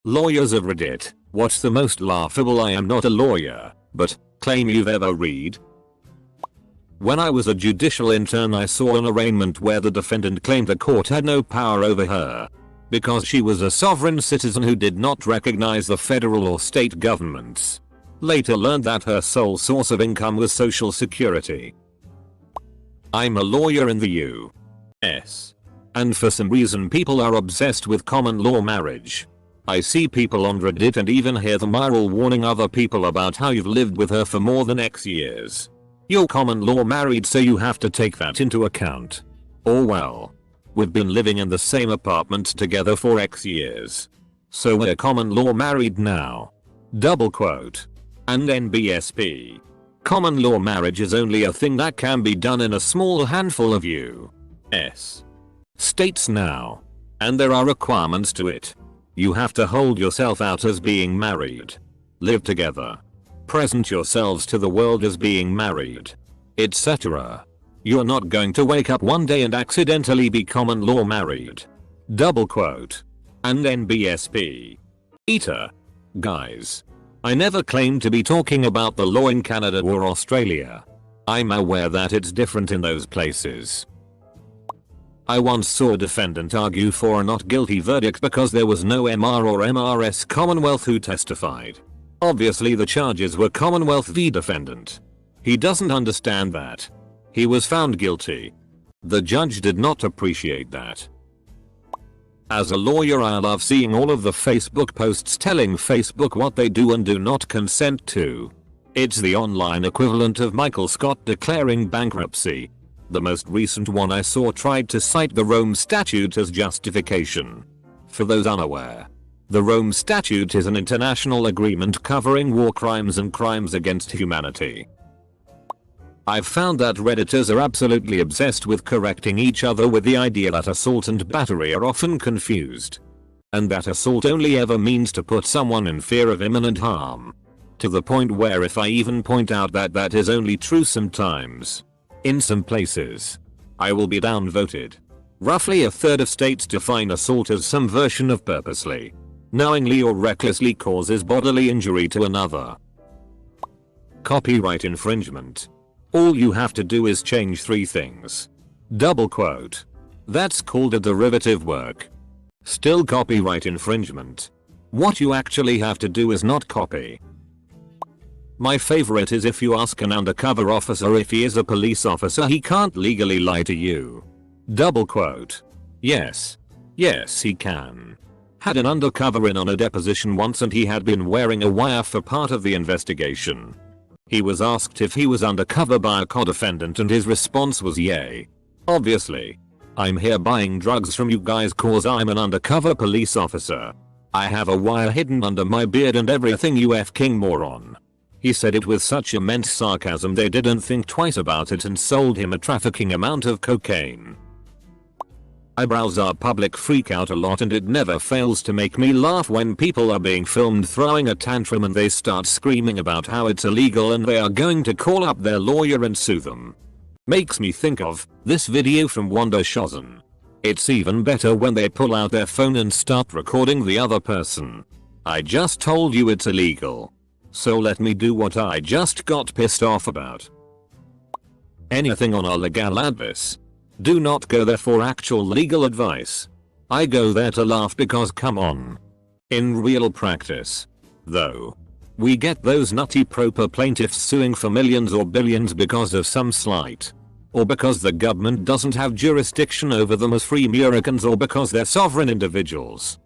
Lawyers of Reddit, what's the most laughable? I am not a lawyer, but claim you've ever read? When I was a judicial intern, I saw an arraignment where the defendant claimed the court had no power over her because she was a sovereign citizen who did not recognize the federal or state governments. Later learned that her sole source of income was Social Security. I'm a lawyer in the US. And for some reason people are obsessed with common law marriage. I see people on Reddit and even hear them IRL warning other people about how you've lived with her for more than X years. You're common law married, so you have to take that into account. Or well, we've been living in the same apartment together for X years, so we're common law married now. Double quote. And NBSP. Common law marriage is only a thing that can be done in a small handful of US states now. And there are requirements to it. You have to hold yourself out as being married, live together, present yourselves to the world as being married, etc. You're not going to wake up one day and accidentally be common law married. Double quote. And NBSP. Eater. Guys, I never claimed to be talking about the law in Canada or Australia. I'm aware that it's different in those places. I once saw a defendant argue for a not guilty verdict because there was no MR or MRS Commonwealth who testified. Obviously the charges were Commonwealth v defendant. He doesn't understand that. He was found guilty. The judge did not appreciate that. As a lawyer, I love seeing all of the Facebook posts telling Facebook what they do and do not consent to. It's the online equivalent of Michael Scott declaring bankruptcy. The most recent one I saw tried to cite the Rome Statute as justification. For those unaware, the Rome Statute is an international agreement covering war crimes and crimes against humanity. I've found that Redditors are absolutely obsessed with correcting each other with the idea that assault and battery are often confused. And that assault only ever means to put someone in fear of imminent harm. To the point where if I even point out that that is only true sometimes, in some places, I will be downvoted. Roughly a third of states define assault as some version of purposely, knowingly or recklessly causes bodily injury to another. Copyright infringement. All you have to do is change 3 things. Double quote. That's called a derivative work. Still copyright infringement. What you actually have to do is not copy. My favorite is if you ask an undercover officer if he is a police officer, he can't legally lie to you. Double quote. Yes. Yes, he can. Had an undercover in on a deposition once and he had been wearing a wire for part of the investigation. He was asked if he was undercover by a co-defendant and his response was yay. Obviously. I'm here buying drugs from you guys cause I'm an undercover police officer. I have a wire hidden under my beard and everything, you f-king moron. He said it with such immense sarcasm they didn't think twice about it and sold him a trafficking amount of cocaine. Eyebrows are public freak out a lot and it never fails to make me laugh when people are being filmed throwing a tantrum and they start screaming about how it's illegal and they are going to call up their lawyer and sue them. Makes me think of this video from Wanda Shazan. It's even better when they pull out their phone and start recording the other person. I just told you it's illegal. So let me do what I just got pissed off about. Anything on our legal advice. Do not go there for actual legal advice. I go there to laugh because come on. In real practice, though, we get those nutty proper plaintiffs suing for millions or billions because of some slight. Or because the government doesn't have jurisdiction over them as free Americans or because they're sovereign individuals.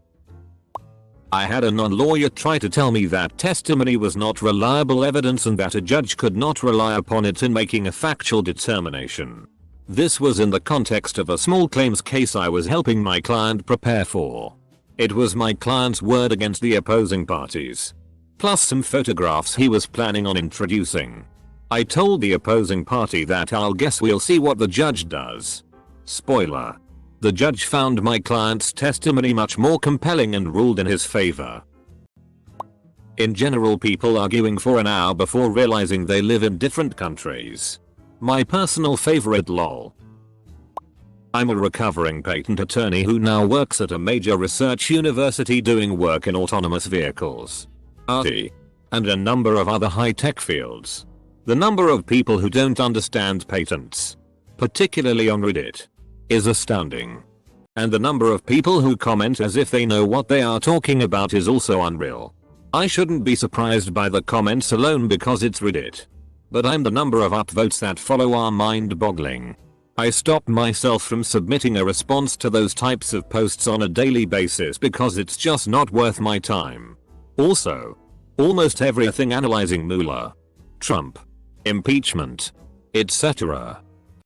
I had a non-lawyer try to tell me that testimony was not reliable evidence and that a judge could not rely upon it in making a factual determination. This was in the context of a small claims case I was helping my client prepare for. It was my client's word against the opposing parties, plus some photographs he was planning on introducing. I told the opposing party that I'll guess we'll see what the judge does. Spoiler. The judge found my client's testimony much more compelling and ruled in his favor. In general, people arguing for an hour before realizing they live in different countries. My personal favorite, lol. I'm a recovering patent attorney who now works at a major research university doing work in autonomous vehicles, RT, and a number of other high-tech fields. The number of people who don't understand patents, particularly on Reddit, is astounding. And the number of people who comment as if they know what they are talking about is also unreal. I shouldn't be surprised by the comments alone because it's Reddit. But the number of upvotes that follow are mind-boggling. I stop myself from submitting a response to those types of posts on a daily basis because it's just not worth my time. Also, almost everything analyzing Mueller, Trump, impeachment, etc.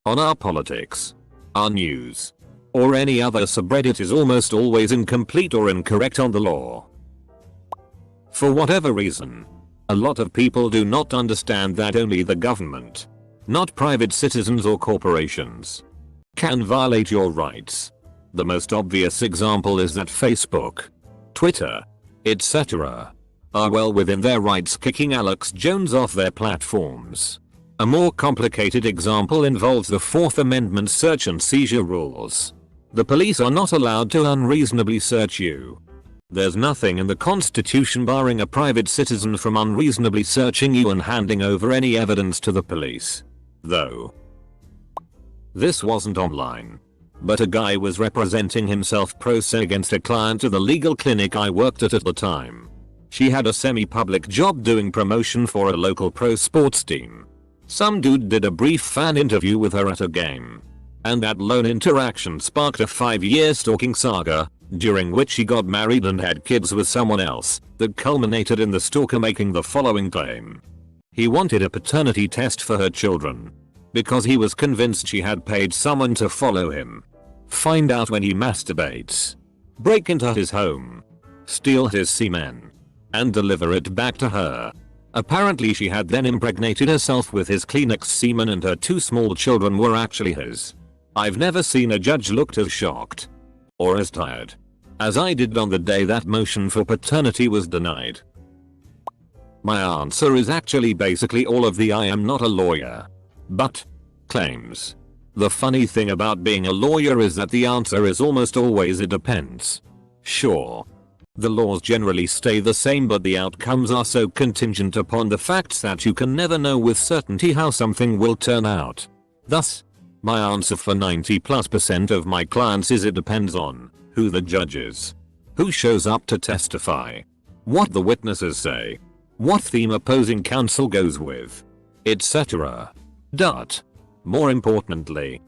on our politics, our news, or any other subreddit is almost always incomplete or incorrect on the law. For whatever reason, a lot of people do not understand that only the government, not private citizens or corporations, can violate your rights. The most obvious example is that Facebook, Twitter, etc. are well within their rights kicking Alex Jones off their platforms. A more complicated example involves the Fourth Amendment search and seizure rules. The police are not allowed to unreasonably search you. There's nothing in the Constitution barring a private citizen from unreasonably searching you and handing over any evidence to the police. Though this wasn't online, but a guy was representing himself pro se against a client of the legal clinic I worked at the time. She had a semi-public job doing promotion for a local pro sports team. Some dude did a brief fan interview with her at a game. And that lone interaction sparked a 5-year stalking saga, during which she got married and had kids with someone else, that culminated in the stalker making the following claim. He wanted a paternity test for her children, because he was convinced she had paid someone to follow him, find out when he masturbates, break into his home, steal his semen, and deliver it back to her. Apparently she had then impregnated herself with his Kleenex semen and her 2 small children were actually his. I've never seen a judge looked as shocked or as tired as I did on the day that motion for paternity was denied. My answer is actually basically all of the I am not a lawyer, but claims. The funny thing about being a lawyer is that the answer is almost always it depends. Sure, the laws generally stay the same but the outcomes are so contingent upon the facts that you can never know with certainty how something will turn out. Thus, my answer for 90+% of my clients is it depends on who the judge is, who shows up to testify, what the witnesses say, what theme opposing counsel goes with, etc. More importantly,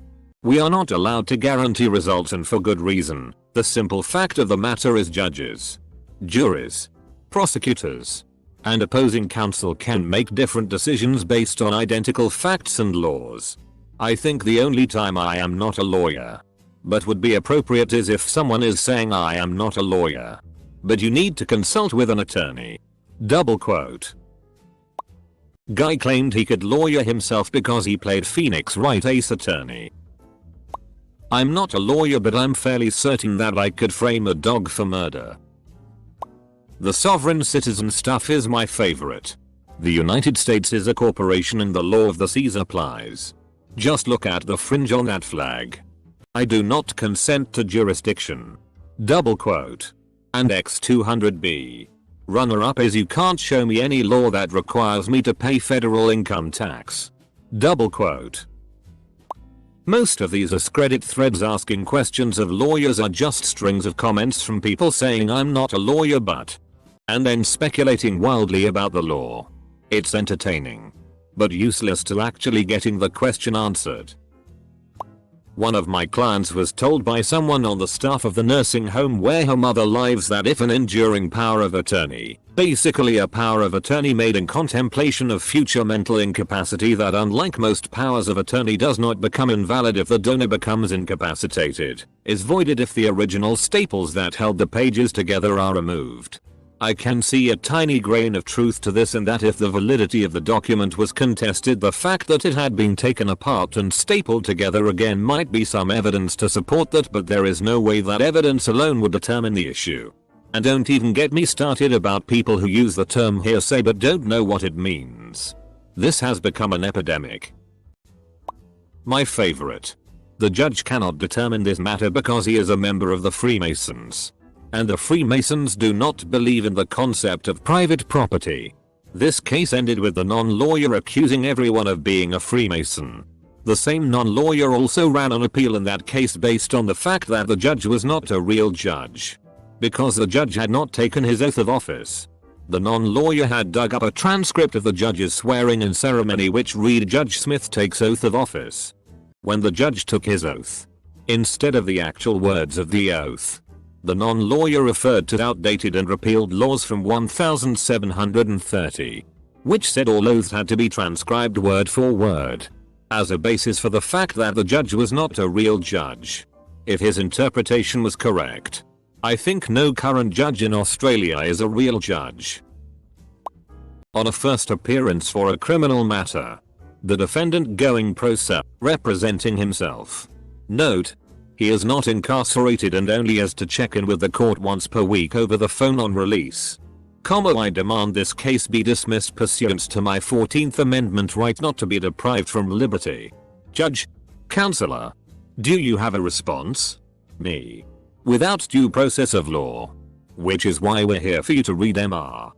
we are not allowed to guarantee results and for good reason. The simple fact of the matter is judges, juries, prosecutors, and opposing counsel can make different decisions based on identical facts and laws. I think the only time I am not a lawyer, but would be appropriate is if someone is saying I am not a lawyer, but you need to consult with an attorney. Double quote. Guy claimed he could lawyer himself because he played Phoenix Wright Ace Attorney. I'm not a lawyer but I'm fairly certain that I could frame a dog for murder. The sovereign citizen stuff is my favorite. The United States is a corporation and the law of the seas applies. Just look at the fringe on that flag. I do not consent to jurisdiction. Double quote. And X200B. Runner up is you can't show me any law that requires me to pay federal income tax. Double quote. Most of these AskReddit threads asking questions of lawyers are just strings of comments from people saying I'm not a lawyer but, and then speculating wildly about the law. It's entertaining, but useless to actually getting the question answered. One of my clients was told by someone on the staff of the nursing home where her mother lives that if an enduring power of attorney, basically a power of attorney made in contemplation of future mental incapacity that unlike most powers of attorney does not become invalid if the donor becomes incapacitated, is voided if the original staples that held the pages together are removed. I can see a tiny grain of truth to this in that if the validity of the document was contested, the fact that it had been taken apart and stapled together again might be some evidence to support that, but there is no way that evidence alone would determine the issue. And don't even get me started about people who use the term hearsay but don't know what it means. This has become an epidemic. My favorite. The judge cannot determine this matter because he is a member of the Freemasons. And the Freemasons do not believe in the concept of private property. This case ended with the non-lawyer accusing everyone of being a Freemason. The same non-lawyer also ran an appeal in that case based on the fact that the judge was not a real judge. Because the judge had not taken his oath of office. The non-lawyer had dug up a transcript of the judge's swearing-in ceremony which read Judge Smith takes oath of office. When the judge took his oath, instead of the actual words of the oath, the non-lawyer referred to outdated and repealed laws from 1730, which said all oaths had to be transcribed word for word, as a basis for the fact that the judge was not a real judge. If his interpretation was correct, I think no current judge in Australia is a real judge. On a first appearance for a criminal matter, the defendant going pro se, representing himself. Note: he is not incarcerated and only has to check in with the court once per week over the phone on release. I demand this case be dismissed pursuant to my 14th Amendment right not to be deprived from liberty. Judge, Counselor, do you have a response? Me. Without due process of law. Which is why we're here for you to read MR.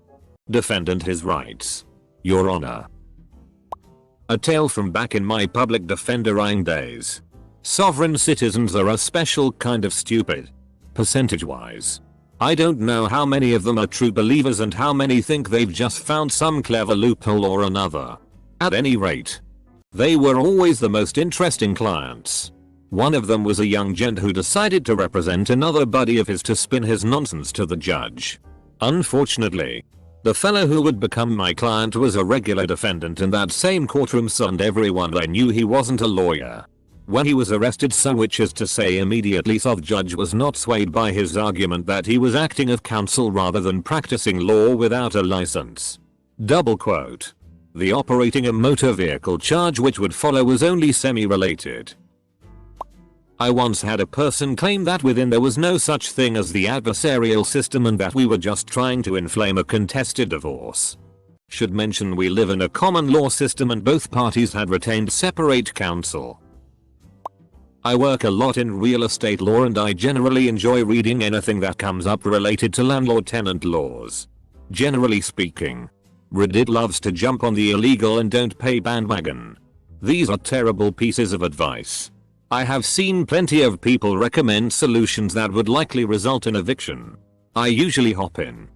Defendant his rights. Your Honor. A tale from back in my public defendering days. Sovereign citizens are a special kind of stupid. Percentage-wise. I don't know how many of them are true believers and how many think they've just found some clever loophole or another. At any rate, they were always the most interesting clients. One of them was a young gent who decided to represent another buddy of his to spin his nonsense to the judge. Unfortunately, the fellow who would become my client was a regular defendant in that same courtroom, so and everyone I knew he wasn't a lawyer. When he was arrested, so which is to say immediately, so the judge was not swayed by his argument that he was acting of counsel rather than practicing law without a license. Double quote. The operating a motor vehicle charge which would follow was only semi-related. I once had a person claim that within there was no such thing as the adversarial system and that we were just trying to inflame a contested divorce. Should mention we live in a common law system and both parties had retained separate counsel. I work a lot in real estate law and I generally enjoy reading anything that comes up related to landlord-tenant laws. Generally speaking, Reddit loves to jump on the illegal and don't pay bandwagon. These are terrible pieces of advice. I have seen plenty of people recommend solutions that would likely result in eviction. I usually hop in,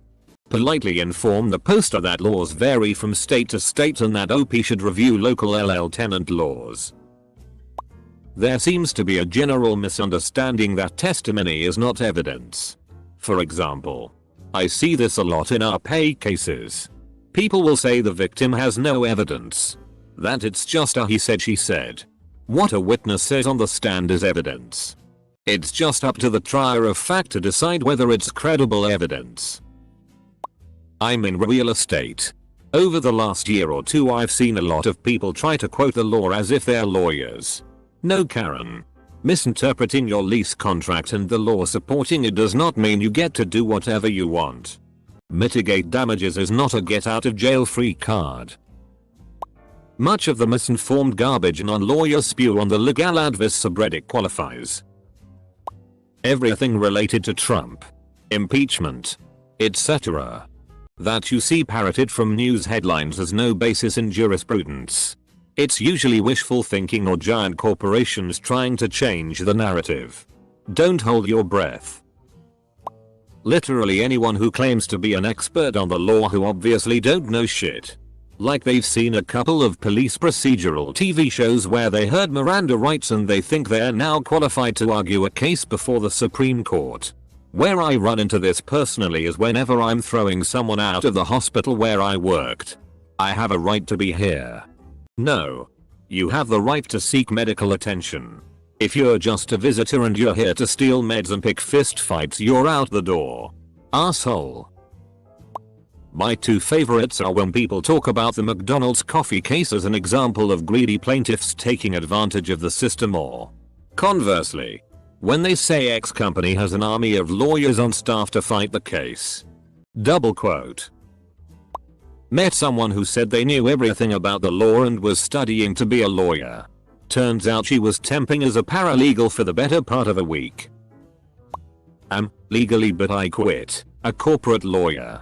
politely inform the poster that laws vary from state to state and that OP should review local LL tenant laws. There seems to be a general misunderstanding that testimony is not evidence. For example, I see this a lot in our pay cases. People will say the victim has no evidence, that it's just a he said she said. What a witness says on the stand is evidence. It's just up to the trier of fact to decide whether it's credible evidence. I'm in real estate. Over the last year or two I've seen a lot of people try to quote the law as if they're lawyers. No, Karen. Misinterpreting your lease contract and the law supporting it does not mean you get to do whatever you want. Mitigate damages is not a get out of jail free card. Much of the misinformed garbage non-lawyers spew on the legal advice subreddit qualifies. Everything related to Trump, impeachment, etc. that you see parroted from news headlines has no basis in jurisprudence. It's usually wishful thinking or giant corporations trying to change the narrative. Don't hold your breath. Literally anyone who claims to be an expert on the law who obviously don't know shit. Like they've seen a couple of police procedural TV shows where they heard Miranda rights and they think they're now qualified to argue a case before the Supreme Court. Where I run into this personally is whenever I'm throwing someone out of the hospital where I worked. I have a right to be here. No. You have the right to seek medical attention. If you're just a visitor and you're here to steal meds and pick fist fights, you're out the door. Asshole. My two favorites are when people talk about the McDonald's coffee case as an example of greedy plaintiffs taking advantage of the system, or conversely, when they say X company has an army of lawyers on staff to fight the case. Double quote. Met someone who said they knew everything about the law and was studying to be a lawyer. Turns out she was temping as a paralegal for the better part of a week. Legally but I quit, a corporate lawyer.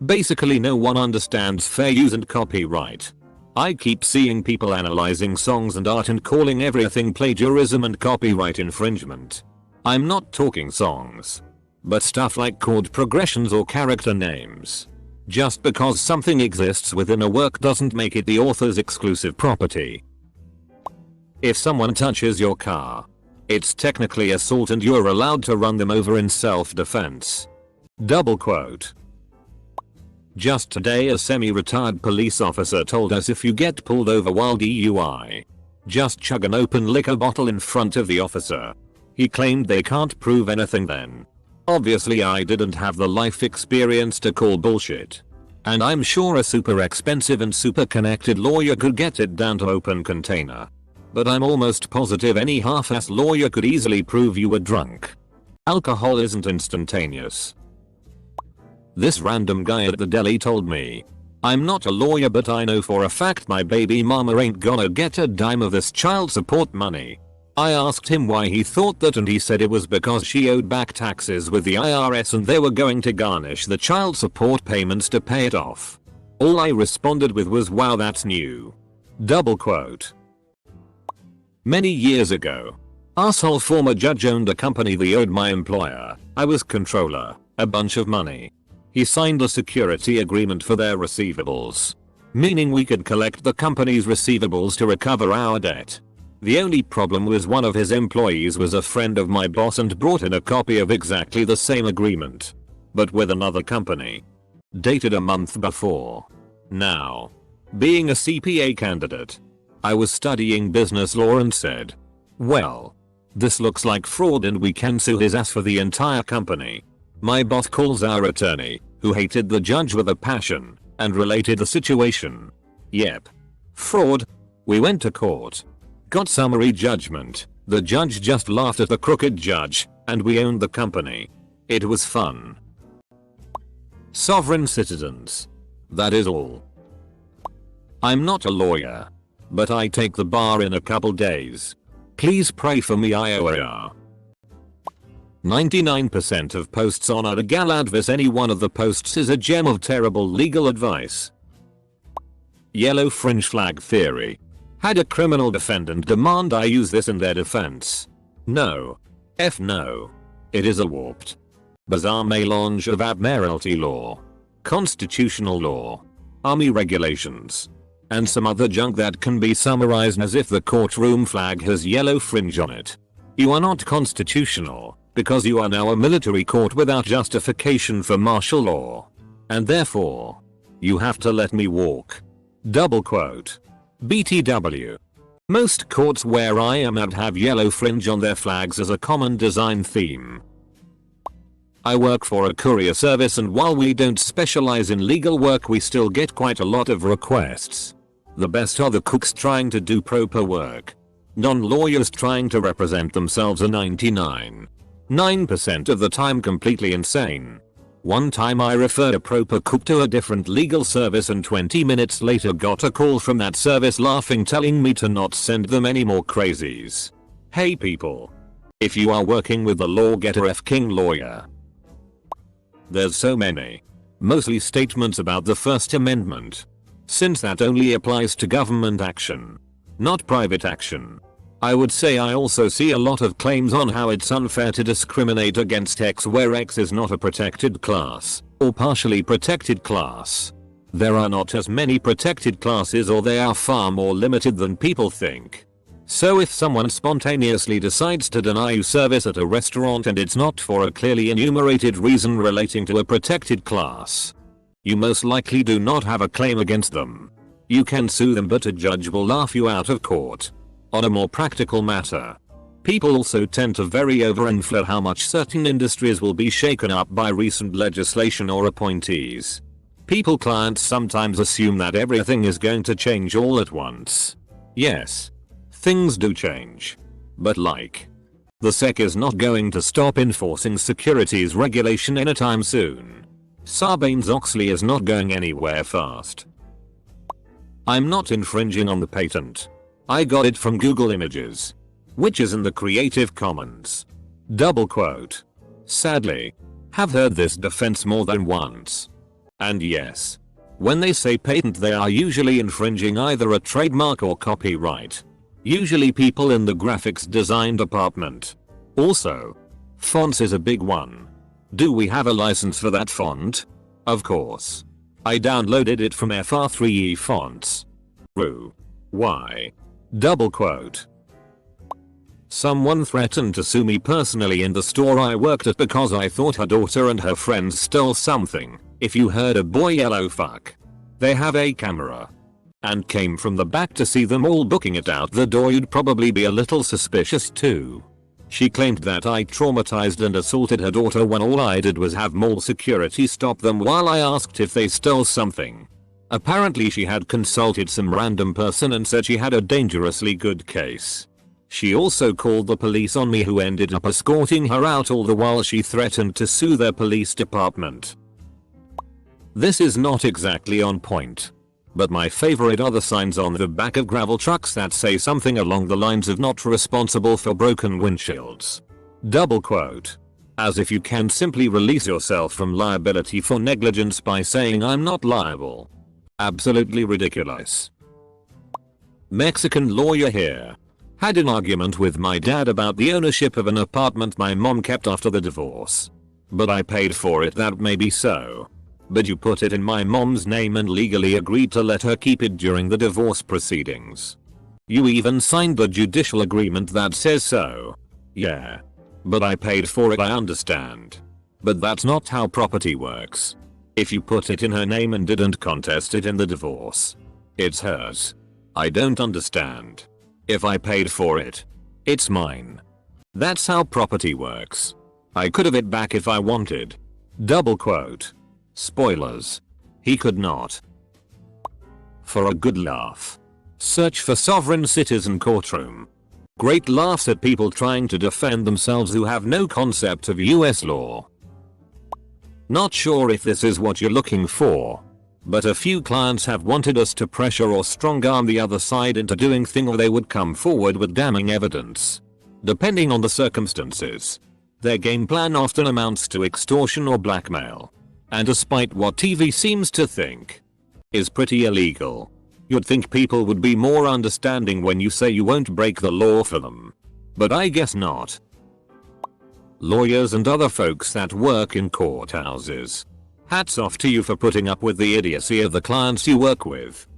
Basically no one understands fair use and copyright. I keep seeing people analyzing songs and art and calling everything plagiarism and copyright infringement. I'm not talking songs, but stuff like chord progressions or character names. Just because something exists within a work doesn't make it the author's exclusive property. If someone touches your car, it's technically assault and you're allowed to run them over in self-defense. Double quote. Just today a semi-retired police officer told us if you get pulled over while DUI, just chug an open liquor bottle in front of the officer. He claimed they can't prove anything then. Obviously I didn't have the life experience to call bullshit. And I'm sure a super expensive and super connected lawyer could get it down to open container. But I'm almost positive any half-ass lawyer could easily prove you were drunk. Alcohol isn't instantaneous. This random guy at the deli told me, I'm not a lawyer but I know for a fact my baby mama ain't gonna get a dime of this child support money. I asked him why he thought that and he said it was because she owed back taxes with the IRS and they were going to garnish the child support payments to pay it off. All I responded with was wow that's new. Double quote. Many years ago, asshole former judge owned a company that owed my employer, I was controller, a bunch of money. He signed a security agreement for their receivables, meaning we could collect the company's receivables to recover our debt. The only problem was one of his employees was a friend of my boss and brought in a copy of exactly the same agreement, but with another company, dated a month before. Now, being a CPA candidate, I was studying business law and said, well, this looks like fraud and we can sue his ass for the entire company. My boss calls our attorney, who hated the judge with a passion, and related the situation. Yep. Fraud. We went to court. Got summary judgment. The judge just laughed at the crooked judge, and we owned the company. It was fun. Sovereign citizens. That is all. I'm not a lawyer, but I take the bar in a couple days. Please pray for me IOR. 99% of posts on a legal advice. Any one of the posts is a gem of terrible legal advice. Yellow fringe flag theory. Had a criminal defendant demand I use this in their defense. No. No. It is a warped, bizarre melange of admiralty law, constitutional law, army regulations, and some other junk that can be summarized as if the courtroom flag has yellow fringe on it. You are not constitutional, because you are now a military court without justification for martial law. And therefore, you have to let me walk. Double quote. BTW. Most courts where I am at have yellow fringe on their flags as a common design theme. I work for a courier service and while we don't specialize in legal work we still get quite a lot of requests. The best are the cooks trying to do proper work. Non-lawyers trying to represent themselves are 99% of the time completely insane. One time I referred a proper cook to a different legal service and 20 minutes later got a call from that service laughing telling me to not send them any more crazies. Hey people. If you are working with the law, get a f-king lawyer. There's so many. Mostly statements about the First Amendment, since that only applies to government action, not private action. I would say I also see a lot of claims on how it's unfair to discriminate against X where X is not a protected class, or partially protected class. There are not as many protected classes or they are far more limited than people think. So if someone spontaneously decides to deny you service at a restaurant and it's not for a clearly enumerated reason relating to a protected class, you most likely do not have a claim against them. You can sue them but a judge will laugh you out of court. On a more practical matter, people also tend to very overinflate how much certain industries will be shaken up by recent legislation or appointees. Clients sometimes assume that everything is going to change all at once. Yes, things do change. But the SEC is not going to stop enforcing securities regulation anytime soon. Sarbanes-Oxley is not going anywhere fast. I'm not infringing on the patent. I got it from Google Images, which is in the Creative Commons. Double quote. Sadly, have heard this defense more than once. And yes, when they say patent they are usually infringing either a trademark or copyright. Usually people in the graphics design department. Also, fonts is a big one. Do we have a license for that font? Of course. I downloaded it from FR3E fonts. Why? Double quote. Someone threatened to sue me personally in the store I worked at because I thought her daughter and her friends stole something. If you heard a boy yell "oh fuck," they have a camera, and came from the back to see them all booking it out the door, you'd probably be a little suspicious too. She claimed that I traumatized and assaulted her daughter when all I did was have mall security stop them while I asked if they stole something. Apparently she had consulted some random person and said she had a dangerously good case. She also called the police on me, who ended up escorting her out, all the while she threatened to sue their police department. This is not exactly on point, but my favorite are the signs on the back of gravel trucks that say something along the lines of "not responsible for broken windshields." Double quote. As if you can simply release yourself from liability for negligence by saying "I'm not liable." Absolutely ridiculous. Mexican lawyer here. Had an argument with my dad about the ownership of an apartment my mom kept after the divorce. But I paid for it. That may be so, but you put it in my mom's name and legally agreed to let her keep it during the divorce proceedings. You even signed the judicial agreement that says so. Yeah. But I paid for it, I understand. But that's not how property works. If you put it in her name and didn't contest it in the divorce, it's hers. I don't understand. If I paid for it, it's mine. That's how property works. I could have it back if I wanted. Double quote. Spoilers. He could not. For a good laugh, search for sovereign citizen courtroom. Great laughs at people trying to defend themselves who have no concept of US law. Not sure if this is what you're looking for, but a few clients have wanted us to pressure or strong arm the other side into doing thing, or they would come forward with damning evidence. Depending on the circumstances, their game plan often amounts to extortion or blackmail. And despite what TV seems to think is pretty illegal, you'd think people would be more understanding when you say you won't break the law for them. But I guess not. Lawyers and other folks that work in courthouses, hats off to you for putting up with the idiocy of the clients you work with.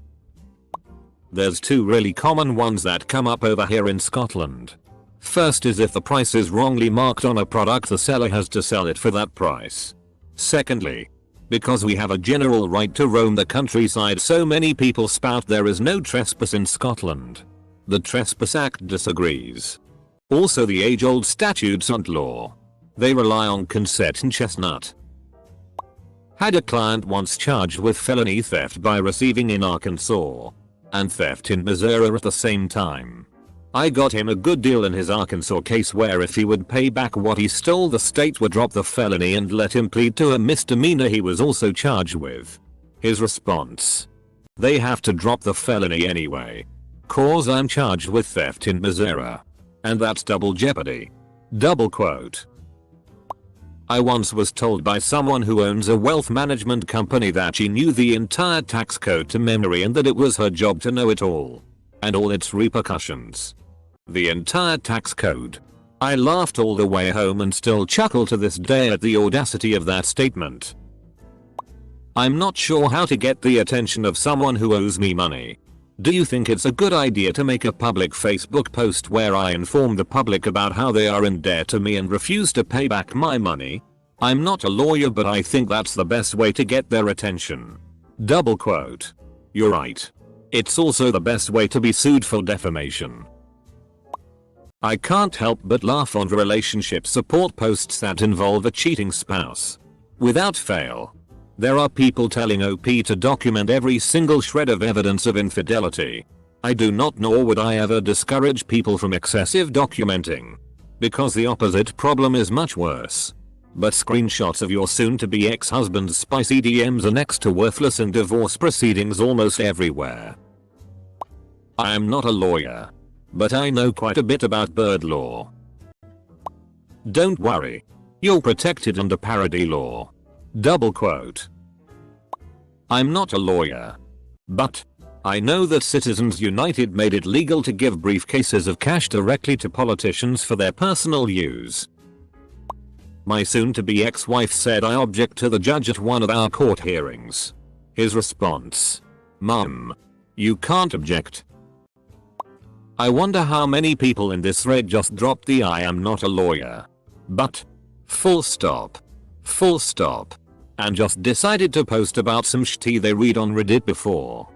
There's two really common ones that come up over here in Scotland. First is if the price is wrongly marked on a product, the seller has to sell it for that price. Secondly, because we have a general right to roam the countryside, so many people spout there is no trespass in Scotland. The Trespass Act disagrees. Also the age-old statutes aren't law. They rely on consent and chestnut. Had a client once charged with felony theft by receiving in Arkansas and theft in Missouri at the same time. I got him a good deal in his Arkansas case, where if he would pay back what he stole, the state would drop the felony and let him plead to a misdemeanor he was also charged with. His response: they have to drop the felony anyway, cause I'm charged with theft in Missouri. And that's double jeopardy. Double quote. I once was told by someone who owns a wealth management company that she knew the entire tax code to memory and that it was her job to know it all and all its repercussions. The entire tax code. I laughed all the way home and still chuckle to this day at the audacity of that statement. I'm not sure how to get the attention of someone who owes me money. Do you think it's a good idea to make a public Facebook post where I inform the public about how they are in debt to me and refuse to pay back my money? I'm not a lawyer, but I think that's the best way to get their attention. Double quote. You're right. It's also the best way to be sued for defamation. I can't help but laugh on relationship support posts that involve a cheating spouse. Without fail, there are people telling OP to document every single shred of evidence of infidelity. I do not, nor would I ever discourage people from excessive documenting, because the opposite problem is much worse. But screenshots of your soon-to-be ex-husband's spicy DMs are next to worthless in divorce proceedings almost everywhere. I am not a lawyer, but I know quite a bit about bird law. Don't worry. You're protected under parody law. Double quote. I'm not a lawyer, but I know that Citizens United made it legal to give briefcases of cash directly to politicians for their personal use. My soon-to-be ex-wife said I object to the judge at one of our court hearings. His response: Mum, you can't object. I wonder how many people in this thread just dropped the I am not a lawyer, but full stop, and just decided to post about some shit they read on Reddit before.